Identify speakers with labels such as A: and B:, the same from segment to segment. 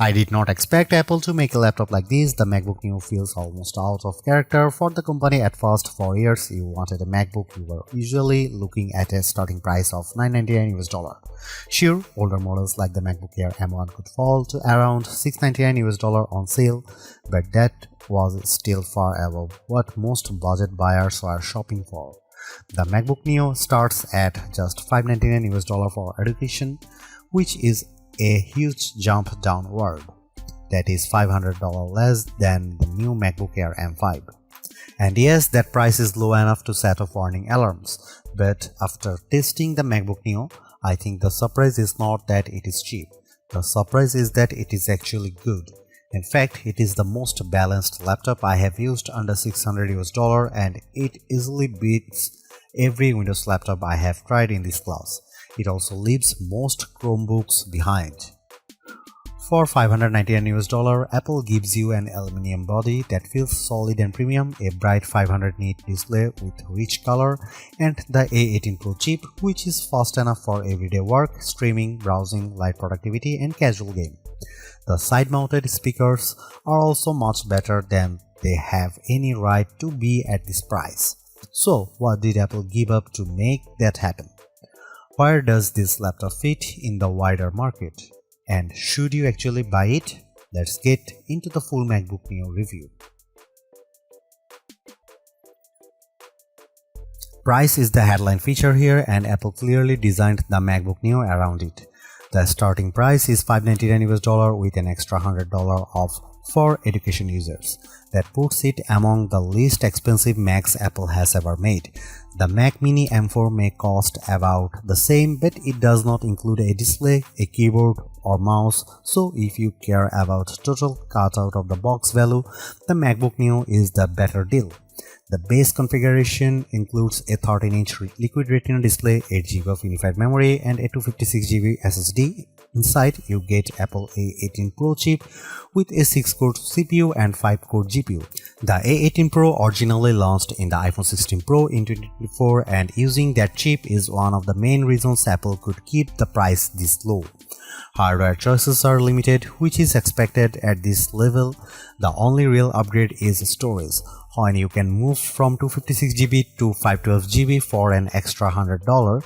A: I did not expect Apple to make a laptop like this. The MacBook Neo feels almost out of character for the company at first. For years, you wanted a MacBook, you were usually looking at a starting price of $999 US. Sure, older models like the MacBook Air M1 could fall to around $699 US on sale, but that was still far above what most budget buyers were shopping for. The MacBook Neo starts at just $599 US for education, which is a huge jump downward. That is $500 less than the new MacBook Air M5. And yes, that price is low enough to set off warning alarms, but after testing the MacBook Neo, I think the surprise is not that it is cheap. The surprise is that it is actually good. In fact, it is the most balanced laptop I have used under $600 US, and it easily beats every Windows laptop I have tried in this class. It also leaves most Chromebooks behind. For $599 US, Apple gives you an aluminum body that feels solid and premium, a bright 500 nit display with rich color, and the A18 Pro chip, which is fast enough for everyday work, streaming, browsing, light productivity, and casual game. The side-mounted speakers are also much better than they have any right to be at this price. So, what did Apple give up to make that happen? Where does this laptop fit in the wider market? And should you actually buy it? Let's get into the full MacBook Neo review. Price is the headline feature here, and Apple clearly designed the MacBook Neo around it. The starting price is $599 US with an extra $100 off for education users. That puts it among the least expensive Macs Apple has ever made. The Mac Mini M4 may cost about the same, but it does not include a display, a keyboard, or mouse, so if you care about total cut out of the box value, the MacBook Neo is the better deal. The base configuration includes a 13-inch Liquid Retina display, 8GB of unified memory, and a 256GB SSD. Inside, you get Apple A18 Pro chip with a 6-core CPU and 5-core GPU. The A18 Pro originally launched in the iPhone 16 Pro in 2024, and using that chip is one of the main reasons Apple could keep the price this low. Hardware choices are limited, which is expected at this level. The only real upgrade is storage, when you can move from 256GB to 512GB for an extra $100.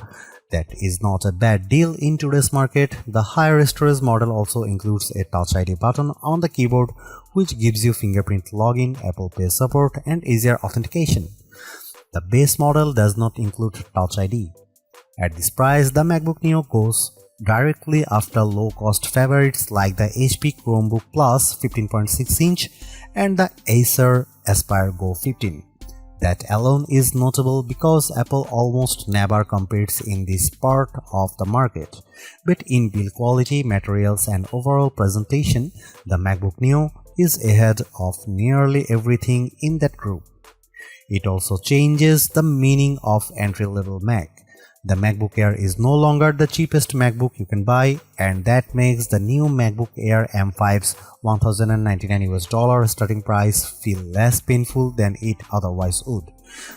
A: That is not a bad deal in today's market. The higher storage model also includes a Touch ID button on the keyboard, which gives you fingerprint login, Apple Pay support, and easier authentication. The base model does not include Touch ID. At this price, the MacBook Neo goes directly after low-cost favorites like the HP Chromebook Plus 15.6-inch and the Acer Aspire Go 15. That alone is notable because Apple almost never competes in this part of the market. But in build quality, materials, and overall presentation, the MacBook Neo is ahead of nearly everything in that group. It also changes the meaning of entry-level Mac. The MacBook Air is no longer the cheapest MacBook you can buy, and that makes the new MacBook Air M5's $1,099 US starting price feel less painful than it otherwise would.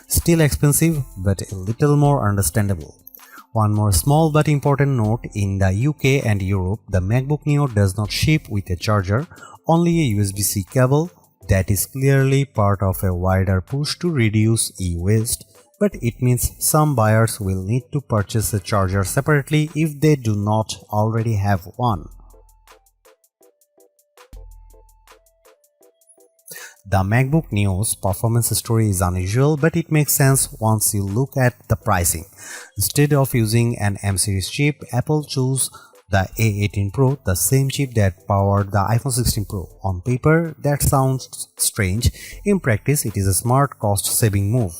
A: Still expensive, but a little more understandable. One more small but important note: in the UK and Europe, the MacBook Neo does not ship with a charger, only a USB-C cable. That is clearly part of a wider push to reduce e-waste. But it means some buyers will need to purchase a charger separately if they do not already have one. The MacBook Neo's performance story is unusual, but it makes sense once you look at the pricing. Instead of using an M-series chip, Apple chose the A18 Pro, the same chip that powered the iPhone 16 Pro. On paper, that sounds strange. In practice, it is a smart, cost-saving move.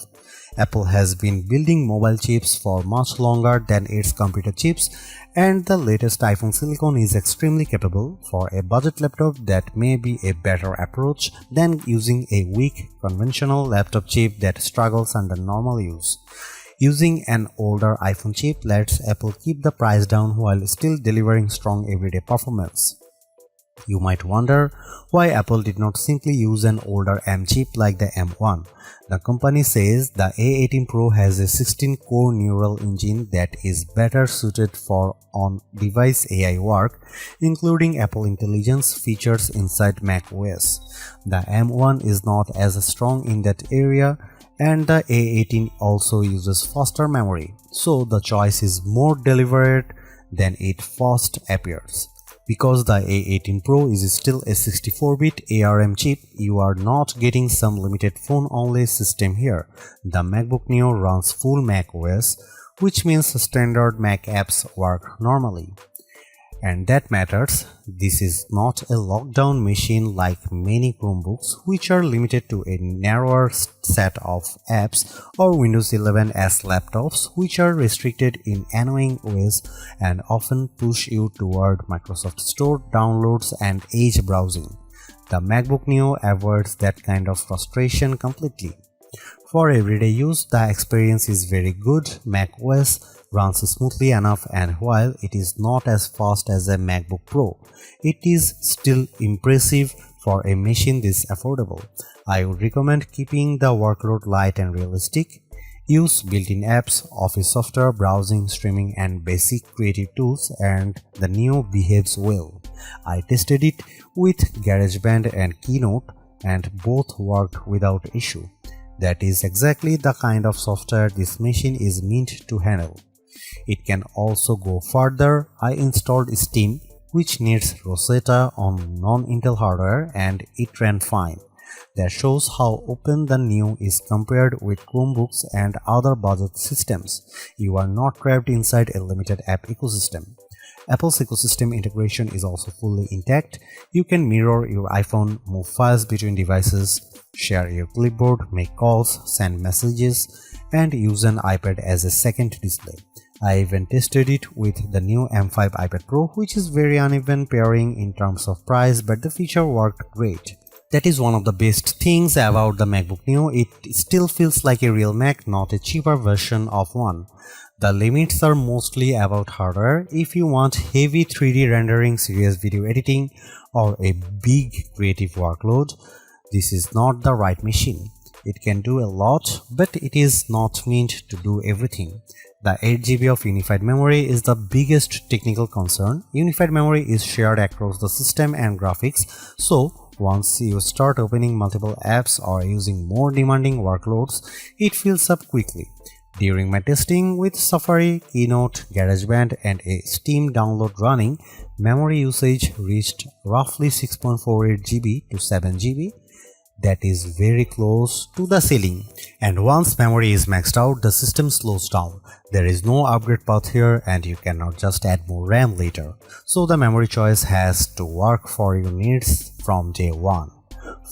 A: Apple has been building mobile chips for much longer than its computer chips, and the latest iPhone silicon is extremely capable. For a budget laptop, that may be a better approach than using a weak, conventional laptop chip that struggles under normal use. Using an older iPhone chip lets Apple keep the price down while still delivering strong everyday performance. You might wonder why Apple did not simply use an older M chip like the M1. The company says the A18 Pro has a 16-core neural engine that is better suited for on-device AI work, including Apple Intelligence features inside macOS. The M1 is not as strong in that area, and the A18 also uses faster memory, so the choice is more deliberate than it first appears. Because the A18 Pro is still a 64-bit ARM chip, you are not getting some limited phone-only system here. The MacBook Neo runs full macOS, which means standard Mac apps work normally. And that matters. This is not a lockdown machine like many Chromebooks, which are limited to a narrower set of apps, or Windows 11s laptops, which are restricted in annoying ways and often push you toward Microsoft Store downloads and Edge browsing. The MacBook Neo avoids that kind of frustration completely. For everyday use, the experience is very good. macOS runs smoothly enough, and while it is not as fast as a MacBook Pro, it is still impressive for a machine this affordable. I would recommend keeping the workload light and realistic. Use built-in apps, office software, browsing, streaming, and basic creative tools, and the Neo behaves well. I tested it with GarageBand and Keynote, and both worked without issue. That is exactly the kind of software this machine is meant to handle. It can also go further. I installed Steam, which needs Rosetta on non-Intel hardware, and it ran fine. That shows how open the Neo is compared with Chromebooks and other budget systems. You are not trapped inside a limited app ecosystem. Apple's ecosystem integration is also fully intact. You can mirror your iPhone, move files between devices, share your clipboard, make calls, send messages, and use an iPad as a second display. I even tested it with the new M5 iPad Pro, which is very uneven pairing in terms of price, but the feature worked great. That is one of the best things about the MacBook Neo. It still feels like a real Mac, not a cheaper version of one. The limits are mostly about hardware. If you want heavy 3D rendering, serious video editing, or a big creative workload, this is not the right machine. It can do a lot, but it is not meant to do everything. The 8GB of unified memory is the biggest technical concern. Unified memory is shared across the system and graphics, so once you start opening multiple apps or using more demanding workloads, it fills up quickly. During my testing with Safari, Keynote, GarageBand, and a Steam download running, memory usage reached roughly 6.48 GB to 7 GB. That is very close to the ceiling. And once memory is maxed out, the system slows down. There is no upgrade path here, and you cannot just add more RAM later. So the memory choice has to work for your needs from day one.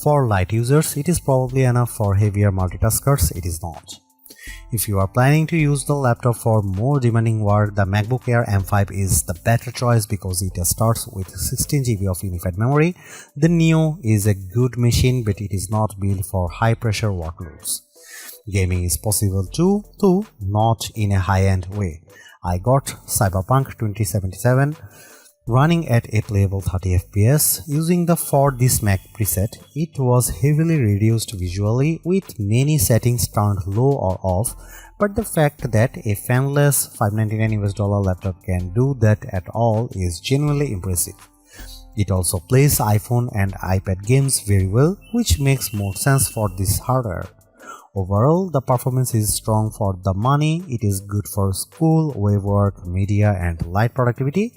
A: For light users, it is probably enough. For heavier multitaskers, it is not. If you are planning to use the laptop for more demanding work, the MacBook Air M5 is the better choice because it starts with 16 GB of unified memory. The Neo is a good machine, but it is not built for high-pressure workloads. Gaming is possible too, though not in a high-end way. I got Cyberpunk 2077 running at a playable 30 FPS using the For This Mac preset. It was heavily reduced visually with many settings turned low or off, but the fact that a fanless $599 laptop can do that at all is genuinely impressive. It also plays iPhone and iPad games very well, which makes more sense for this hardware. Overall, the performance is strong for the money. It is good for school, web work, media, and light productivity.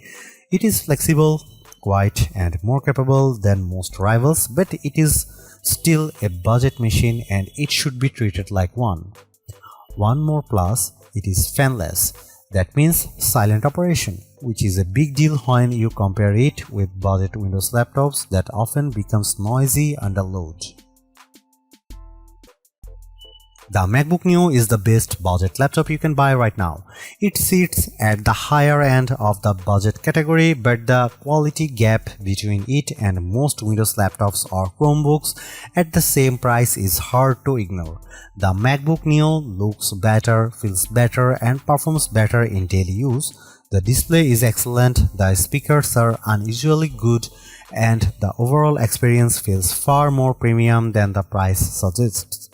A: It is flexible, quiet, and more capable than most rivals, but it is still a budget machine and it should be treated like one. One more plus, it is fanless. That means silent operation, which is a big deal when you compare it with budget Windows laptops that often becomes noisy under load. The MacBook Neo is the best budget laptop you can buy right now. It sits at the higher end of the budget category, but the quality gap between it and most Windows laptops or Chromebooks at the same price is hard to ignore. The MacBook Neo looks better, feels better, and performs better in daily use. The display is excellent, the speakers are unusually good, and the overall experience feels far more premium than the price suggests.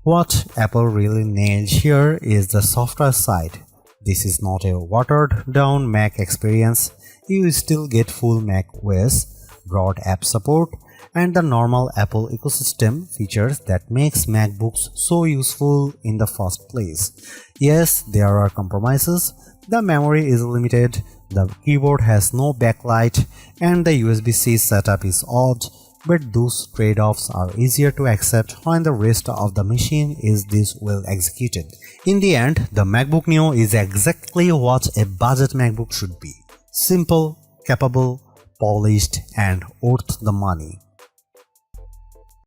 A: What Apple really nailed here is the software side. This is not a watered-down Mac experience. You still get full Mac OS, broad app support, and the normal Apple ecosystem features that makes MacBooks so useful in the first place. Yes, there are compromises. The memory is limited, the keyboard has no backlight, and the USB-C setup is odd, but those trade-offs are easier to accept when the rest of the machine is this well executed. In the end, the MacBook Neo is exactly what a budget MacBook should be. Simple, capable, polished, and worth the money.